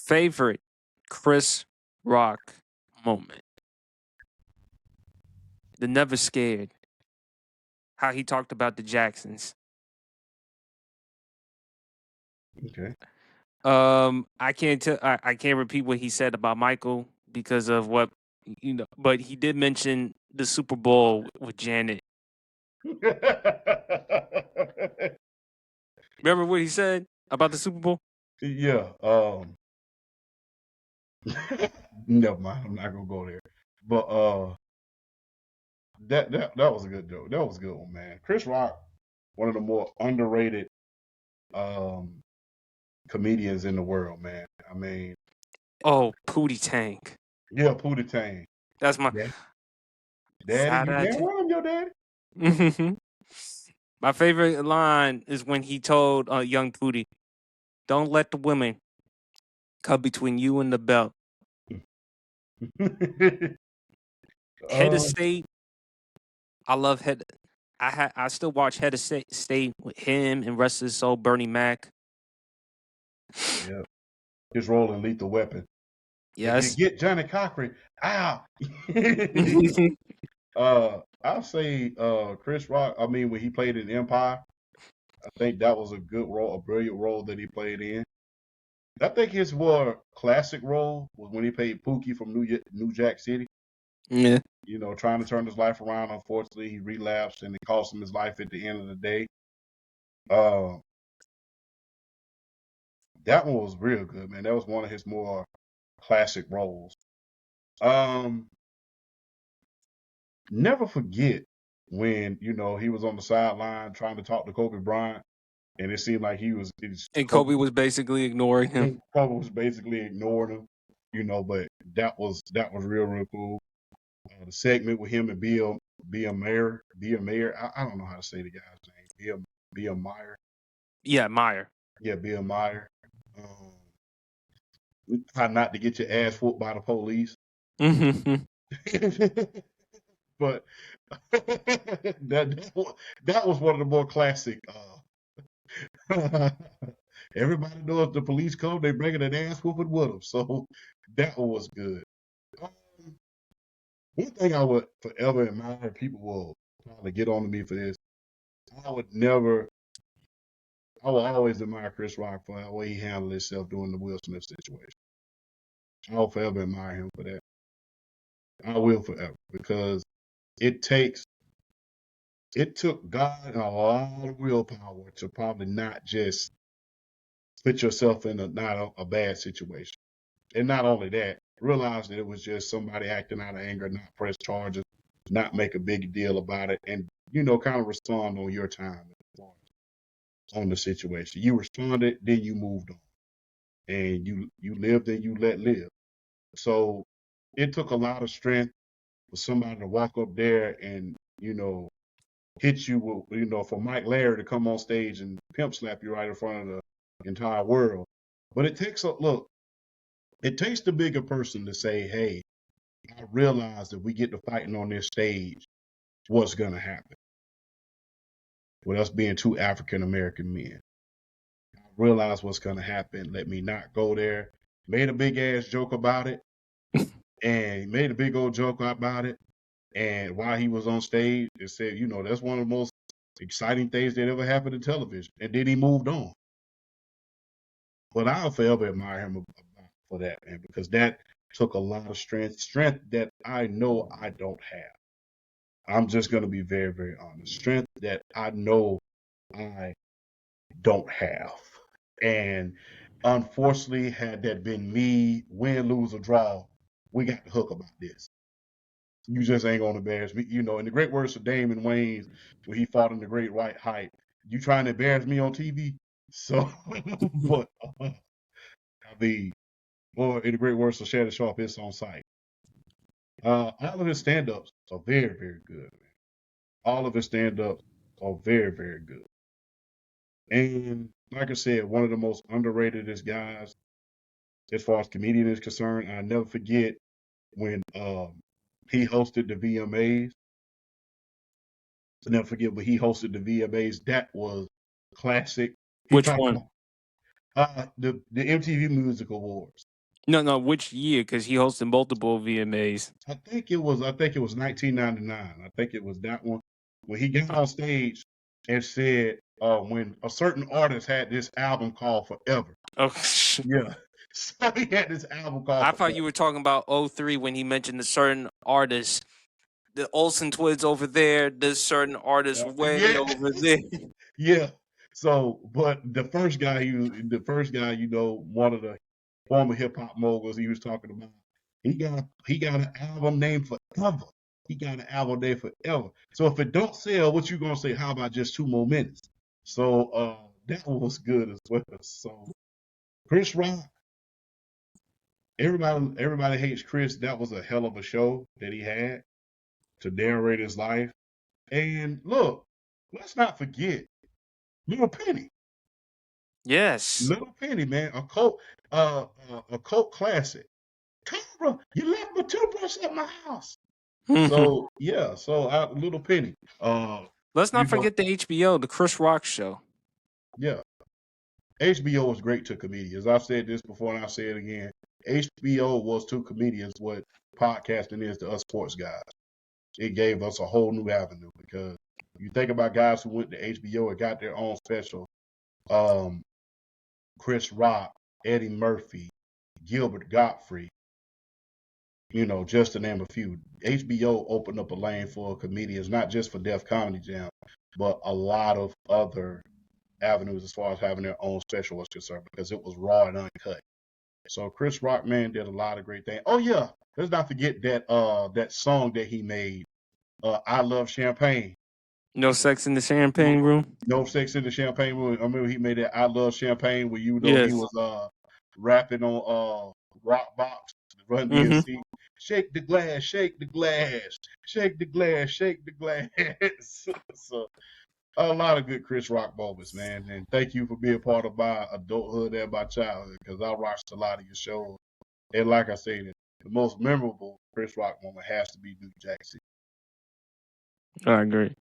Favorite Chris Rock moment. The Never Scared. How he talked about the Jacksons. Okay. I can't tell. I can't repeat what he said about Michael because of what but he did mention the Super Bowl with Janet. Remember what he said about the Super Bowl? Yeah. Never mind. I'm not gonna go there. But that was a good joke. That was a good one, man. Chris Rock, one of the more underrated um comedians in the world, man. I mean, Oh, Pootie Tank. yeah, Pootie Tang. That's my Yeah. Daddy, side you eye. can't run your daddy. My favorite line is when he told young Pootie, "Don't let the women come between you and the belt." Head of uh, State. I love Head. I still watch Head of State with him and rest of his soul Bernie Mac. yeah, his role in Lethal Weapon. If you Yes. get Johnny Cochran, ow. I'll say Chris Rock. I mean, when he played in Empire, I think that was a good role, a brilliant role that he played in. I think his more classic role was when he played Pookie from New Jack City. Yeah. You know, trying to turn his life around. Unfortunately, he relapsed, and it cost him his life at the end of the day. Uh, that one was real good, man. That was one of his more classic roles. Um, Never forget when he was on the sideline trying to talk to Kobe Bryant, and it seemed like And Kobe was basically ignoring him. Kobe was basically ignoring him. But that was real cool. The segment with him and Bill Mayer. I don't know how to say the guy's name. Bill Meyer. Yeah, Meyer. Yeah, Bill Meyer. Try not to get your ass whooped by the police. But that was one of the more classic. Everybody knows if the police come, they bringing an ass whooping with them. So that one was good. Um, One thing I would forever admire, people will probably get on to me for this. I would never, I will always admire Chris Rock for the way he handled himself during the Will Smith situation. I'll forever admire him for that. I will forever, because it takes it took God a lot of willpower to probably not just put yourself in not a bad situation. And not only that, realize that it was just somebody acting out of anger, not press charges, not make a big deal about it, and kind of respond on your time on the situation. You responded, then you moved on, and you lived and you let live. So it took a lot of strength for somebody to walk up there and hit you with, for Mike Larry to come on stage and pimp slap you right in front of the entire world. But it takes the bigger person to say, hey, I realize that we get to fighting on this stage, what's going to happen with us being two African American men. I realize what's going to happen. Let me not go there. Made a big ass joke about it, and made a big old joke about it. And while he was on stage, it said, that's one of the most exciting things that ever happened in television. And then he moved on. But I'll forever admire him for that, man, because that took a lot of strength that I know I don't have. I'm just going to be very, very honest. Strength that I know I don't have. And unfortunately, had that been me, win, lose, or draw, we got the hook about this. You just ain't going to embarrass me. In the great words of Damon Wayans, when he fought in the Great White Hype, you trying to embarrass me on TV? So, but, I mean, or in the great words of Shannon Sharp, it's on site. All of his stand-ups are very, very good. All of his stand-ups are very, very good. And like I said, one of the most underrated guys as far as comedian is concerned. I never forget when he hosted the VMAs. I never forget when he hosted the VMAs. That was classic. He Which talked one? about the MTV Music Awards. No, which year? Because he hosted multiple VMAs. I think it was 1999. I think it was that one when he got on stage and said when a certain artist had this album called Forever. Oh, Yeah. So he had this album called I Forever. thought you were talking about 03 when he mentioned a certain artist. The Olsen twins over there, this certain artist way Yeah. over there. Yeah. So, but the first guy, you know, one of the former hip hop moguls he was talking about, he got an album named Forever. He got an album named Forever. So if it don't sell, what you gonna say? How about just 2 more minutes? So that one was good as well. So Chris Rock, everybody hates Chris. That was a hell of a show that he had to narrate his life. And look, let's not forget Little Penny. Yes. Little Penny, man, a cult classic. Cobra, you left my toothbrush at my house. So yeah, Little Penny. Let's not forget the HBO, the Chris Rock show. Yeah, HBO was great to comedians. I've said this before and I'll say it again. HBO was to comedians what podcasting is to us sports guys. It gave us a whole new avenue because you think about guys who went to HBO and got their own special. Chris Rock, Eddie Murphy, Gilbert Gottfried, you know, just to name a few. HBO opened up a lane for comedians, not just for Def Comedy Jam, but a lot of other avenues as far as having their own special was concerned because it was raw and uncut. So Chris Rock, man, did a lot of great things. Oh yeah, let's not forget that song that he made, I Love Champagne. No Sex in the Champagne Room? No Sex in the Champagne Room. I remember he made that I Love Champagne where you know he was rapping on Rockbox, Run DMC. Shake the glass, shake the glass, shake the glass, shake the glass. So a lot of good Chris Rock moments, man. And thank you for being part of my adulthood and my childhood because I watched a lot of your shows. And like I said, the most memorable Chris Rock moment has to be New Jack City. I agree.